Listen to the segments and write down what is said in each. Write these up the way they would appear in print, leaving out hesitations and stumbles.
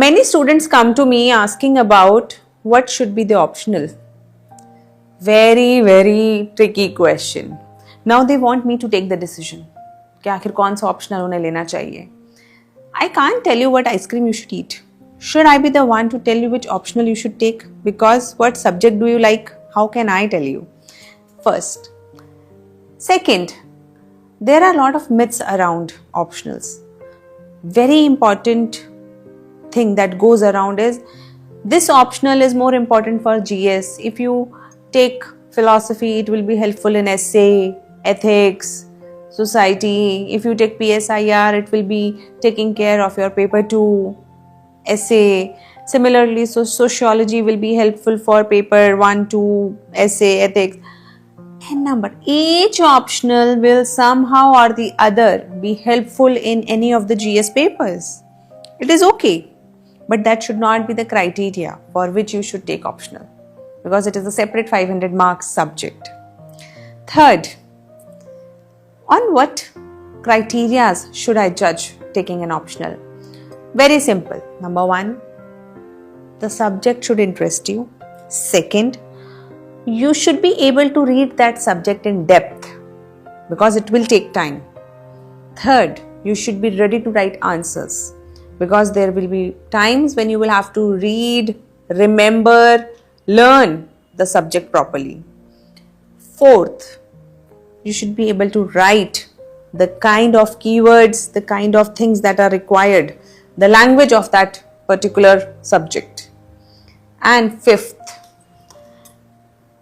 Many students come to me asking about what should be the optional. Very, very tricky question. Now they want me to take the decision कि आखिर कौन सा optional उन्हें लेना चाहिए. I can't tell you what ice cream you should eat. Should I be the one to tell you which optional you should take? Because what subject do you like? How can I tell you? First. Second, there are a lot of myths around optionals. Very important thing that goes around is this optional is more important for GS. If you take philosophy, it will be helpful in essay, ethics, society. If you take PSIR, it will be taking care of your paper 2, essay. Similarly, sociology will be helpful for paper 1, 2, essay, ethics. And number, each optional will somehow or the other be helpful in any of the GS papers. It is okay, but that should not be the criteria for which you should take optional, because it is a separate 500 marks subject. Third, on what criteria should I judge taking an optional? Very simple. Number 1, the subject should interest you. Second, you should be able to read that subject in depth because it will take time. Third, you should be ready to write answers because there will be times when you will have to read, remember, learn the subject properly. Fourth, you should be able to write the kind of keywords, the kind of things that are required, the language of that particular subject. And fifth,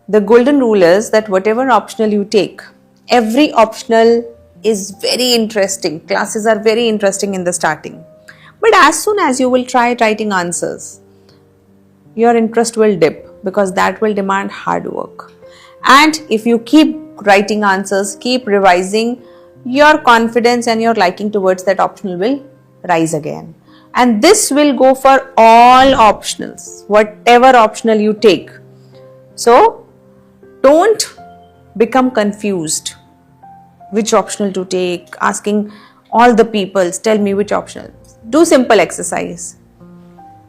the golden rule is that whatever optional you take, every optional is very interesting. Classes are very interesting in the starting. But as soon as you will try writing answers, your interest will dip because that will demand hard work. And if you keep writing answers, keep revising, your confidence and your liking towards that optional will rise again. And this will go for all optionals, whatever optional you take. So, don't become confused which optional to take, asking all the peoples, tell me which optional. Do simple exercise.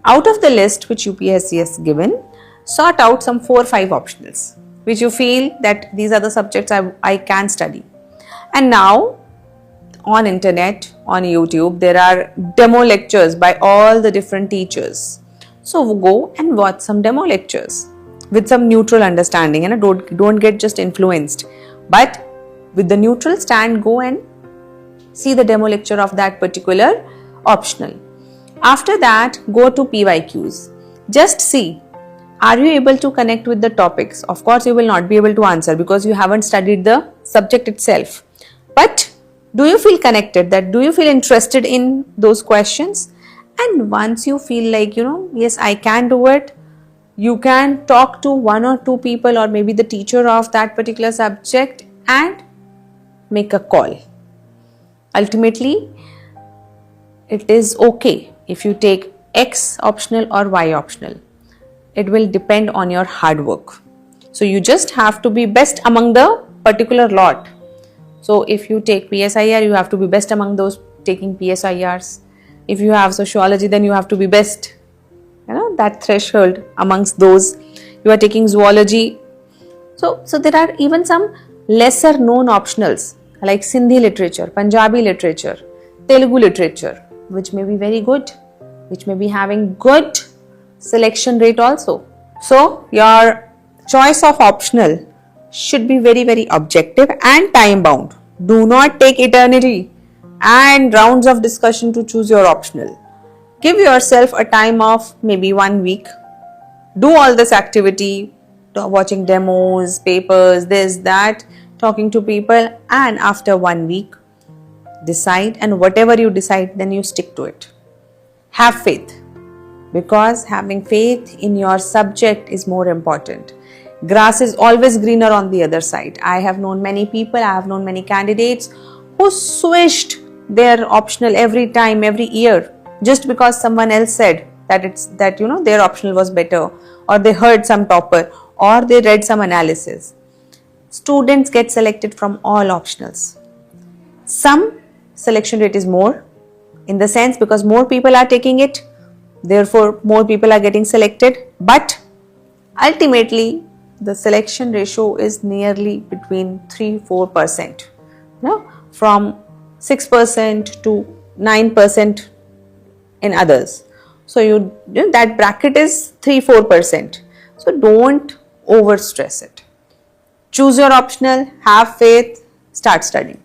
Out of the list which UPSC has given, sort out some 4 or 5 optionals which you feel that these are the subjects I can study. And now on internet, on YouTube, there are demo lectures by all the different teachers. So go and watch some demo lectures with some neutral understanding, and don't get just influenced, but with the neutral stand, go and see the demo lecture of that particular optional. After that, go to PYQs. Just see, are you able to connect with the topics? Of course, you will not be able to answer because you haven't studied the subject itself. But do you feel connected? Do you feel interested in those questions? And once you feel like, yes, I can do it, you can talk to 1 or 2 people or maybe the teacher of that particular subject and make a call. Ultimately, it is okay if you take X optional or Y optional. It will depend on your hard work. So you just have to be best among the particular lot. So if you take PSIR, you have to be best among those taking PSIRs. If you have sociology, then you have to be best. That threshold amongst those. You are taking zoology. So there are even some lesser known optionals like Sindhi literature, Punjabi literature, Telugu literature, which may be very good, which may be having good selection rate also. So your choice of optional should be very, very objective and time bound. Do not take eternity and rounds of discussion to choose your optional. Give yourself a time of maybe 1 week. Do all this activity, watching demos, papers, this, that, talking to people, and after 1 week, decide, and whatever you decide, then you stick to it. Have faith, because having faith in your subject is more important. Grass is always greener on the other side. I have known many people, I have known many candidates who switched their optional every time, every year, just because someone else said that their optional was better, or they heard some topper, or they read some analysis. Students get selected from all optionals. Some selection rate is more, in the sense because more people are taking it, therefore more people are getting selected, but ultimately the selection ratio is nearly between 3-4%, from 6% to 9% in others. So that bracket is 3-4%. So don't over stress it. Choose your optional, have faith, start studying.